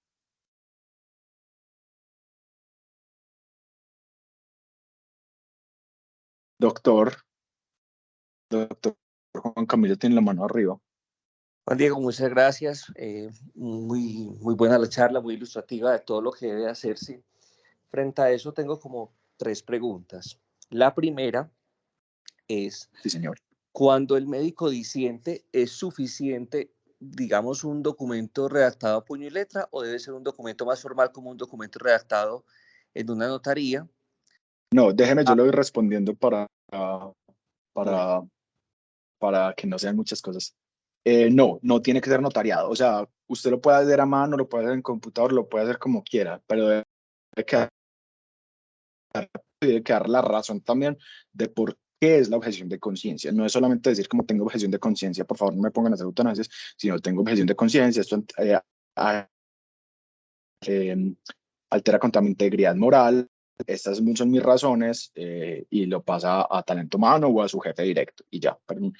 Doctor, doctor Juan Camilo tiene la mano arriba. Juan Diego, muchas gracias. Muy buena la charla, muy ilustrativa de todo lo que debe hacerse. Frente a eso tengo como tres preguntas. La primera es, Sí, señor. cuando el médico disiente, ¿es suficiente, digamos, un documento redactado a puño y letra o debe ser un documento más formal como un documento redactado en una notaría? No, déjeme, yo Ah, le voy respondiendo bueno, para, para que no sean muchas cosas. No, no tiene que ser notariado. O sea, usted lo puede hacer a mano, lo puede hacer en computador, lo puede hacer como quiera, pero quedar, debe quedar la razón también de por qué es la objeción de conciencia. No es solamente decir como tengo objeción de conciencia, por favor no me pongan a hacer eutanasias, sino tengo objeción de conciencia, esto eh, altera contra mi integridad moral. Estas son mis razones, y lo pasa a talento humano o a su jefe directo y ya. Pero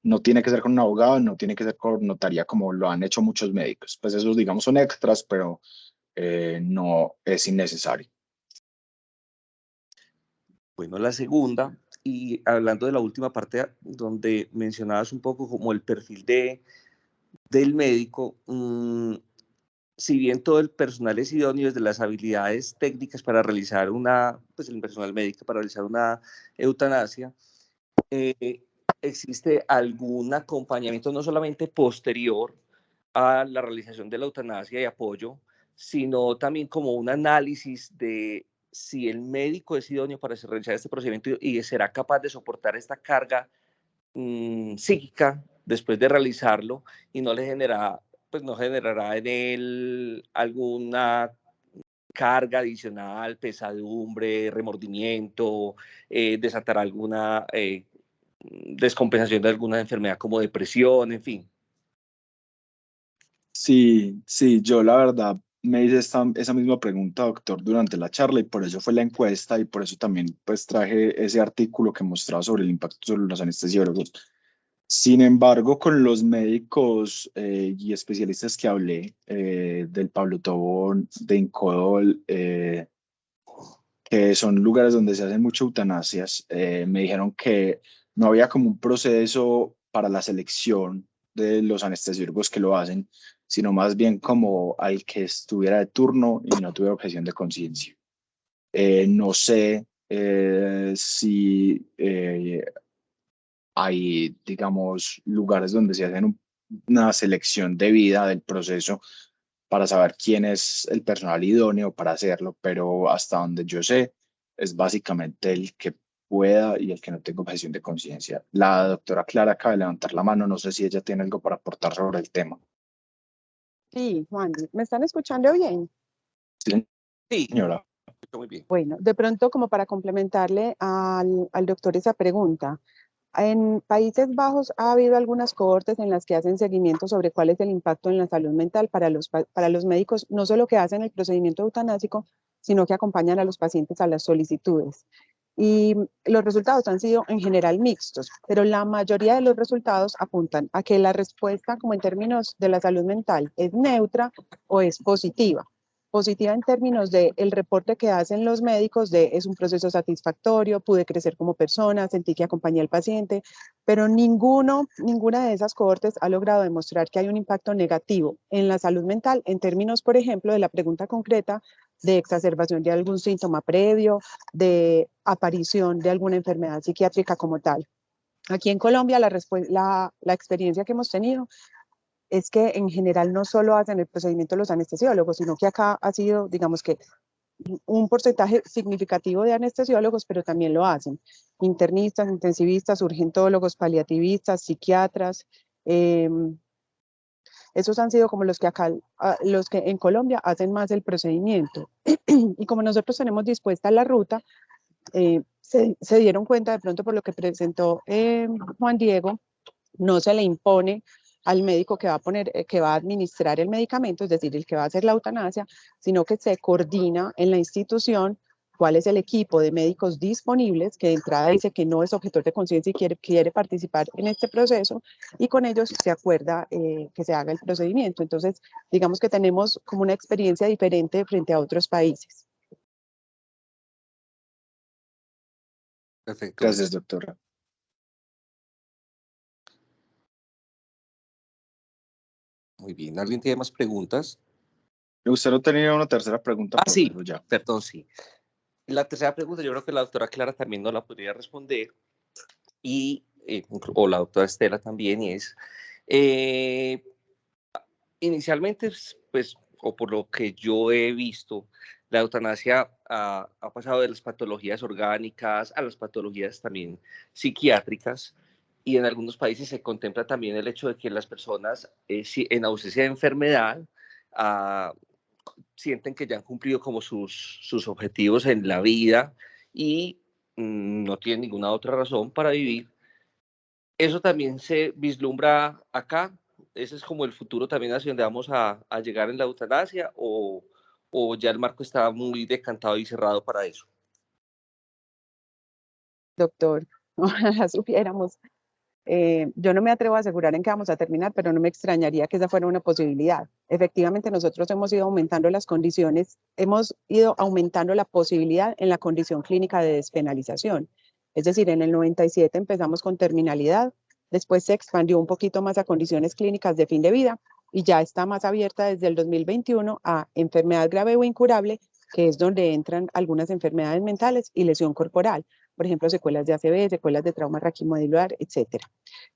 no tiene que ser con un abogado, no tiene que ser con notaría como lo han hecho muchos médicos. Pues esos, digamos, son extras, pero no es innecesario. bueno, la segunda, y hablando de la última parte donde mencionabas un poco como el perfil del médico, si bien todo el personal es idóneo desde las habilidades técnicas para realizar pues el personal médico para realizar una eutanasia, eh, existe algún acompañamiento no solamente posterior a la realización de la eutanasia y apoyo, sino también como un análisis de si el médico es idóneo para realizar este procedimiento y será capaz de soportar esta carga psíquica después de realizarlo y no le genera, pues no generará en él alguna carga adicional, pesadumbre, remordimiento, desatar alguna descompensación de alguna enfermedad como depresión, en fin. Sí, sí, yo la verdad me hice esa misma pregunta, doctor, durante la charla, y por eso fue la encuesta y por eso también pues traje ese artículo que mostraba sobre el impacto sobre los anestesiólogos. Sin embargo, con los médicos y especialistas que hablé, del Pablo Tobón, de Incodol, que son lugares donde se hacen muchas eutanasias, me dijeron que no había como un proceso para la selección de los anestesiólogos que lo hacen, sino más bien como al que estuviera de turno y no tuviera objeción de conciencia. No sé si hay, digamos, lugares donde se hacen una selección debida del proceso para saber quién es el personal idóneo para hacerlo, pero hasta donde yo sé, es básicamente el que pueda y el que no tenga objeción de conciencia. La doctora Clara acaba de levantar la mano, no sé si ella tiene algo para aportar sobre el tema. Sí, Juan, ¿me están escuchando bien? Sí, Sí, señora. muy bien. Bueno, de pronto como para complementarle al doctor esa pregunta, en Países Bajos ha habido algunas cohortes en las que hacen seguimiento sobre cuál es el impacto en la salud mental para los médicos, no solo que hacen el procedimiento eutanásico, sino que acompañan a los pacientes a las solicitudes. Y los resultados han sido en general mixtos, pero la mayoría de los resultados apuntan a que la respuesta, como en términos de la salud mental, es neutra o es positiva. Positiva en términos de el reporte que hacen los médicos de es un proceso satisfactorio, pude crecer como persona, sentí que acompañé al paciente, pero ninguna de esas cohortes ha logrado demostrar que hay un impacto negativo en la salud mental en términos, por ejemplo, de la pregunta concreta de exacerbación de algún síntoma previo, de aparición de alguna enfermedad psiquiátrica como tal. Aquí en Colombia la experiencia que hemos tenido es que en general no solo hacen el procedimiento los anestesiólogos, sino que acá ha sido, digamos que, un porcentaje significativo de anestesiólogos, pero también lo hacen internistas, intensivistas, urgentólogos, paliativistas, psiquiatras. Eh, Esos han sido como los que acá, los que en Colombia hacen más el procedimiento. Y como nosotros tenemos dispuesta la ruta, se dieron cuenta de pronto por lo que presentó Juan Diego, no se le impone al médico que va a poner, que va a administrar el medicamento, es decir, el que va a hacer la eutanasia, sino que se coordina en la institución cuál es el equipo de médicos disponibles, que de entrada dice que no es objetor de conciencia y quiere participar en este proceso, y con ellos se acuerda que se haga el procedimiento. Entonces, digamos que tenemos como una experiencia diferente frente a otros países. Perfecto, Gracias, muchas. doctora. Muy bien. ¿Alguien tiene más preguntas? ¿Usted no tenía una tercera pregunta, Ah, sí, profesor? Ya. perdón, sí. La tercera pregunta yo creo que la doctora Clara también no la podría responder y, o la doctora Estela también, y es, eh, inicialmente, pues, o por lo que yo he visto, la eutanasia ha pasado de las patologías orgánicas a las patologías también psiquiátricas, y en algunos países se contempla también el hecho de que las personas, si en ausencia de enfermedad, ah, sienten que ya han cumplido como sus objetivos en la vida y no tienen ninguna otra razón para vivir. Eso también se vislumbra acá. Ese es como el futuro también hacia donde vamos a llegar en la eutanasia, o ya el marco está muy decantado y cerrado para eso. Doctor, ojalá supiéramos. Yo no me atrevo a asegurar en qué vamos a terminar, pero no me extrañaría que esa fuera una posibilidad. Efectivamente, nosotros hemos ido aumentando las condiciones, hemos ido aumentando la posibilidad en la condición clínica de despenalización. Es decir, en el 97 empezamos con terminalidad, después se expandió un poquito más a condiciones clínicas de fin de vida y ya está más abierta desde el 2021 a enfermedad grave o incurable, que es donde entran algunas enfermedades mentales y lesión corporal, por ejemplo, secuelas de ACV, secuelas de trauma raquimodular, etcétera.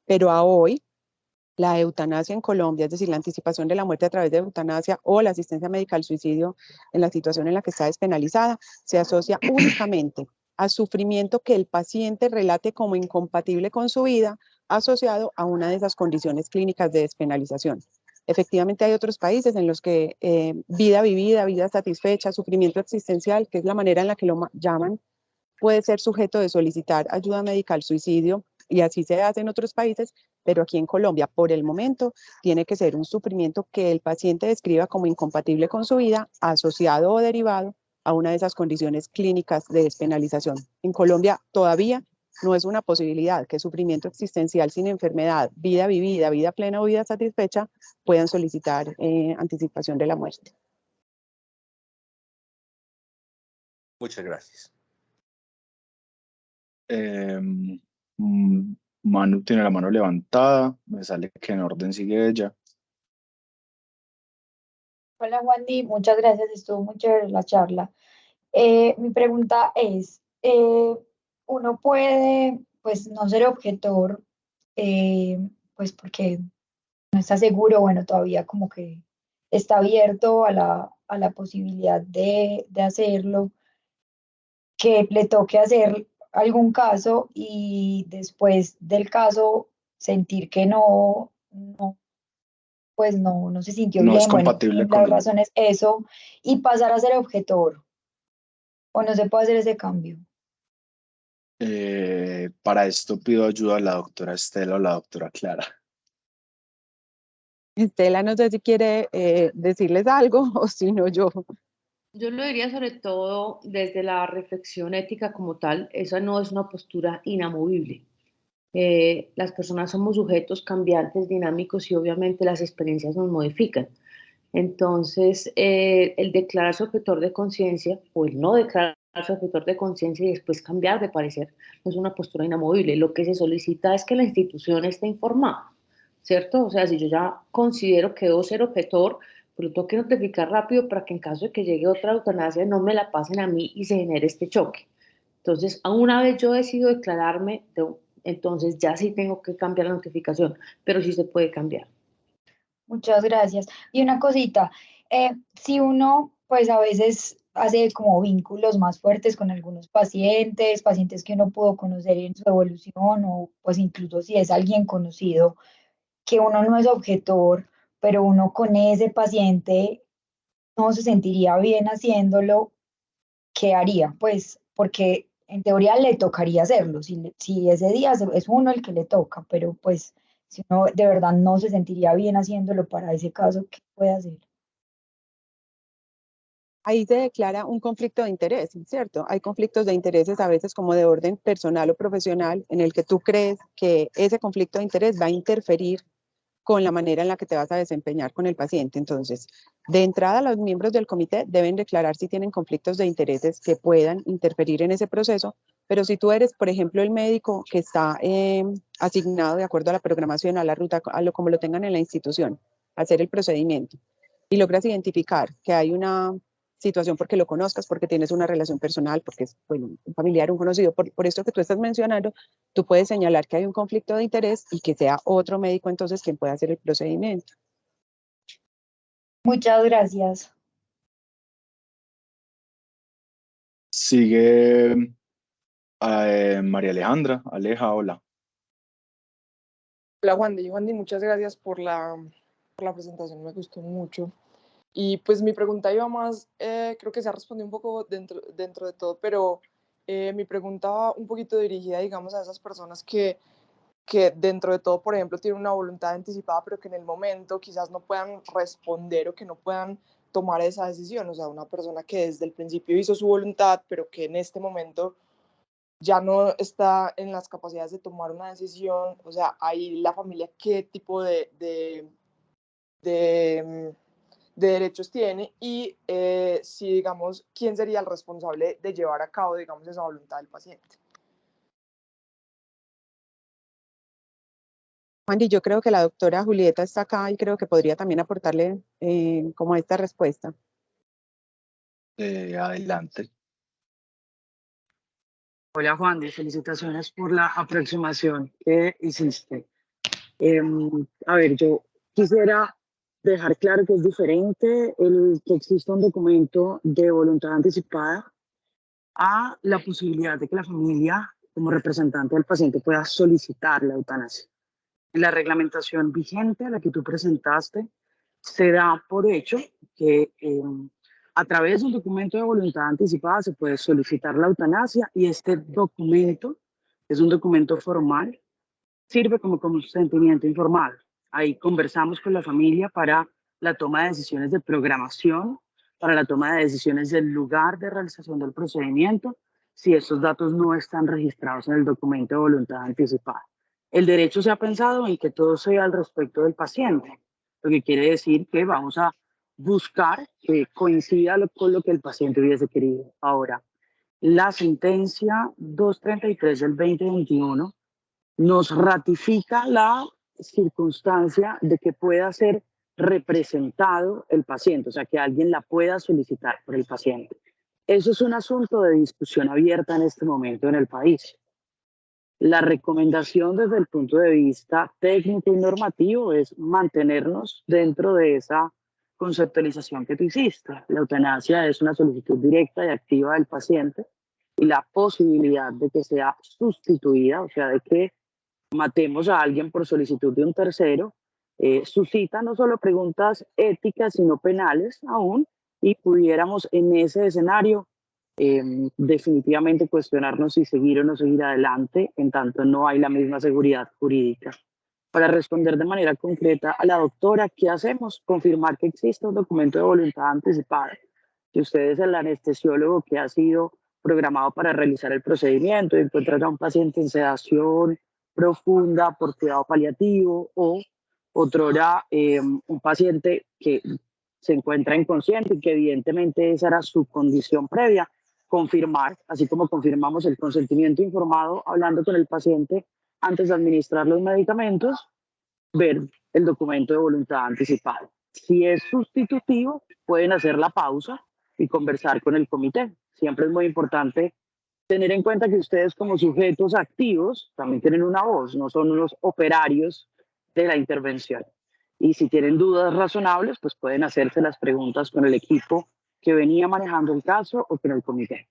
Pero a hoy, la eutanasia en Colombia, es decir, la anticipación de la muerte a través de eutanasia o la asistencia médica al suicidio en la situación en la que está despenalizada, se asocia únicamente a sufrimiento que el paciente relate como incompatible con su vida, asociado a una de esas condiciones clínicas de despenalización. Efectivamente, hay otros países en los que vida vivida, vida satisfecha, sufrimiento existencial, que es la manera en la que lo llaman, puede ser sujeto de solicitar ayuda médica al suicidio, y así se hace en otros países, pero aquí en Colombia, por el momento, tiene que ser un sufrimiento que el paciente describa como incompatible con su vida, asociado o derivado a una de esas condiciones clínicas de despenalización. En Colombia todavía no es una posibilidad que sufrimiento existencial sin enfermedad, vida vivida, vida plena o vida satisfecha puedan solicitar anticipación de la muerte. Muchas gracias. Eh, Manu tiene la mano levantada, me sale que en orden sigue ella. Hola Juandi, muchas gracias, estuvo muy chévere la charla. Mi pregunta es, ¿uno puede, pues, no ser objetor, pues porque no está seguro, bueno, todavía como que está abierto a la posibilidad de hacerlo, que le toque hacer algún caso y después del caso sentir que pues no se sintió No es bien, bueno, compatible las con... razones eso, y pasar a ser objetor, o no se puede hacer ese cambio? Para esto pido ayuda a la doctora Estela o la doctora Clara. Estela, no sé si quiere decirles algo o si no yo. Yo lo diría sobre todo desde la reflexión ética como tal, esa no es una postura inamovible. Las personas somos sujetos cambiantes, dinámicos y obviamente las experiencias nos modifican. Entonces, el declararse objetor de conciencia o el no declararse objetor de conciencia y después cambiar de parecer no es una postura inamovible. Lo que se solicita es que la institución esté informada, ¿cierto? O sea, si yo ya considero que debo ser objetor, pues lo tengo que notificar rápido para que en caso de que llegue otra eutanasia no me la pasen a mí y se genere este choque. Entonces, una vez yo decido declararme, entonces ya sí tengo que cambiar la notificación, pero sí se puede cambiar. Muchas gracias. Y una cosita, si uno pues a veces hace como vínculos más fuertes con algunos pacientes, pacientes que uno pudo conocer en su evolución o pues incluso si es alguien conocido, que uno no es objetor, pero uno con ese paciente no se sentiría bien haciéndolo, ¿qué haría? Pues porque en teoría le tocaría hacerlo, si ese día es uno el que le toca, pero pues si uno de verdad no se sentiría bien haciéndolo para ese caso, ¿qué puede hacer? Ahí se declara un conflicto de interés, ¿cierto? Hay conflictos de intereses a veces como de orden personal o profesional en el que tú crees que ese conflicto de interés va a interferir con la manera en la que te vas a desempeñar con el paciente. Entonces, de entrada, los miembros del comité deben declarar si tienen conflictos de intereses que puedan interferir en ese proceso, pero si tú eres, por ejemplo, el médico que está asignado de acuerdo a la programación, a la ruta, como lo tengan en la institución, a hacer el procedimiento, y logras identificar que hay una situación porque lo conozcas, porque tienes una relación personal, porque es bueno, un familiar, un conocido, por esto que tú estás mencionando, tú puedes señalar que hay un conflicto de interés y que sea otro médico entonces quien pueda hacer el procedimiento. Muchas gracias. Sigue María Alejandra. Aleja, hola. Hola Juandi, muchas gracias por la presentación, me gustó mucho. Y pues mi pregunta iba más, creo que se ha respondido un poco dentro de todo, pero mi pregunta va un poquito dirigida, digamos, a esas personas que dentro de todo, por ejemplo, tienen una voluntad anticipada, pero que en el momento quizás no puedan responder o que no puedan tomar esa decisión. O sea, una persona que desde el principio hizo su voluntad, pero que en este momento ya no está en las capacidades de tomar una decisión. O sea, ahí la familia, ¿qué tipo de, de derechos tiene? Y si, digamos, ¿quién sería el responsable de llevar a cabo, digamos, esa voluntad del paciente? Juan, y yo creo que la doctora Julieta está acá y creo que podría también aportarle como esta respuesta. Adelante. Hola Juan, felicitaciones por la aproximación que hiciste. A ver, yo quisiera dejar claro que es diferente el que exista un documento de voluntad anticipada a la posibilidad de que la familia, como representante del paciente, pueda solicitar la eutanasia. En la reglamentación vigente a la que tú presentaste, se da por hecho que a través de un documento de voluntad anticipada se puede solicitar la eutanasia y este documento es un documento formal, sirve como consentimiento informal. Ahí conversamos con la familia para la toma de decisiones de programación, para la toma de decisiones del lugar de realización del procedimiento, si estos datos no están registrados en el documento de voluntad anticipada. El derecho se ha pensado en que todo sea al respecto del paciente, lo que quiere decir que vamos a buscar que coincida con lo que el paciente hubiese querido. Ahora, la sentencia 233 del 2021 nos ratifica la circunstancia de que pueda ser representado el paciente, o sea, que alguien la pueda solicitar por el paciente. Eso es un asunto de discusión abierta en este momento en el país. La recomendación desde el punto de vista técnico y normativo es mantenernos dentro de esa conceptualización que tú hiciste. La eutanasia es una solicitud directa y activa del paciente y la posibilidad de que sea sustituida, o sea, de que matemos a alguien por solicitud de un tercero, suscita no solo preguntas éticas, sino penales aún, y pudiéramos en ese escenario definitivamente cuestionarnos si seguir o no seguir adelante, en tanto no hay la misma seguridad jurídica. Para responder de manera concreta a la doctora, ¿qué hacemos? Confirmar que existe un documento de voluntad anticipada. Si usted es el anestesiólogo que ha sido programado para realizar el procedimiento y encuentra a un paciente en sedación profunda por cuidado paliativo o otrora un paciente que se encuentra inconsciente y que evidentemente esa era su condición previa, confirmar, así como confirmamos el consentimiento informado hablando con el paciente antes de administrar los medicamentos, ver el documento de voluntad anticipada. Si es sustitutivo, pueden hacer la pausa y conversar con el comité. Siempre es muy importante tener en cuenta que ustedes como sujetos activos también tienen una voz, no son unos operarios de la intervención. Y si tienen dudas razonables, pues pueden hacerse las preguntas con el equipo que venía manejando el caso o con el comité.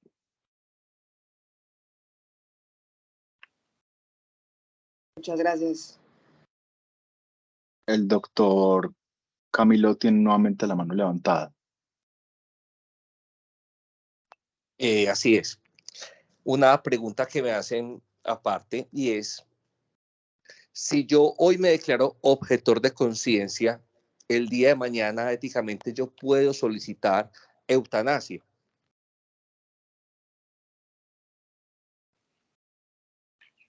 Muchas gracias. El doctor Camilo tiene nuevamente la mano levantada. Así es. Una pregunta que me hacen aparte y es, si yo hoy me declaro objetor de conciencia, el día de mañana éticamente yo puedo solicitar eutanasia.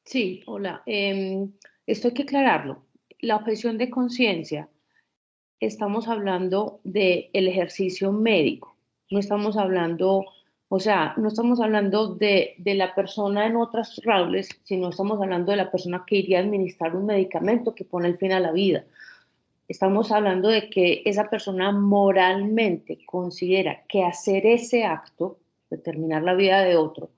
Sí, hola. Esto hay que aclararlo. La objeción de conciencia, estamos hablando del ejercicio médico. No estamos hablando, o sea, no estamos hablando de la persona en otras raules, sino estamos hablando de la persona que iría a administrar un medicamento que pone el fin a la vida. Estamos hablando de que esa persona moralmente considera que hacer ese acto, de terminar la vida de otro,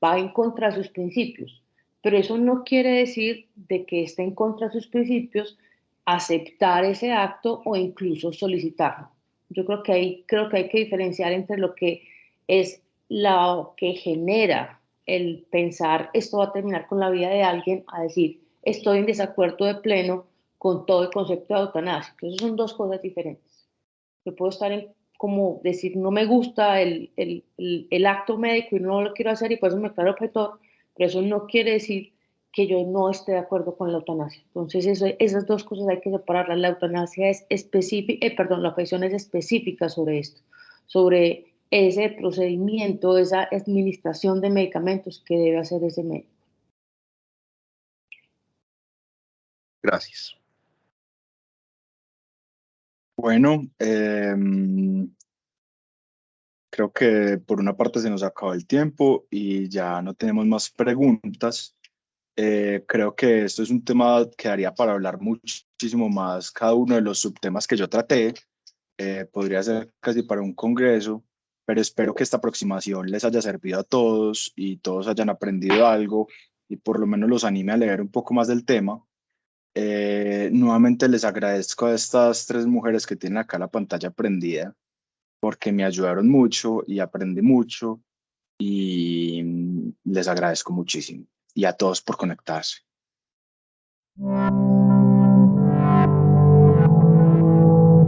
va en contra de sus principios. Pero eso no quiere decir de que esté en contra de sus principios aceptar ese acto o incluso solicitarlo. Yo creo que hay que diferenciar entre lo que es lo que genera el pensar esto va a terminar con la vida de alguien, a decir estoy en desacuerdo de pleno con todo el concepto de eutanasia. Entonces son dos cosas diferentes. Yo puedo estar en, como decir, no me gusta el acto médico y no lo quiero hacer y por eso me declaro objetor, pero eso no quiere decir que yo no esté de acuerdo con la eutanasia. Entonces esas dos cosas hay que separarlas. La eutanasia es específica, perdón, la objeción es específica sobre esto, sobre ese procedimiento, esa administración de medicamentos que debe hacer ese médico. Gracias. Bueno, creo que por una parte se nos acabó el tiempo y ya no tenemos más preguntas. Creo que esto es un tema que daría para hablar muchísimo más cada uno de los subtemas que yo traté. Podría ser casi para un congreso, pero espero que esta aproximación les haya servido a todos y todos hayan aprendido algo y por lo menos los anime a leer un poco más del tema. Nuevamente les agradezco a estas tres mujeres que tienen acá la pantalla prendida porque me ayudaron mucho y aprendí mucho y les agradezco muchísimo y a todos por conectarse.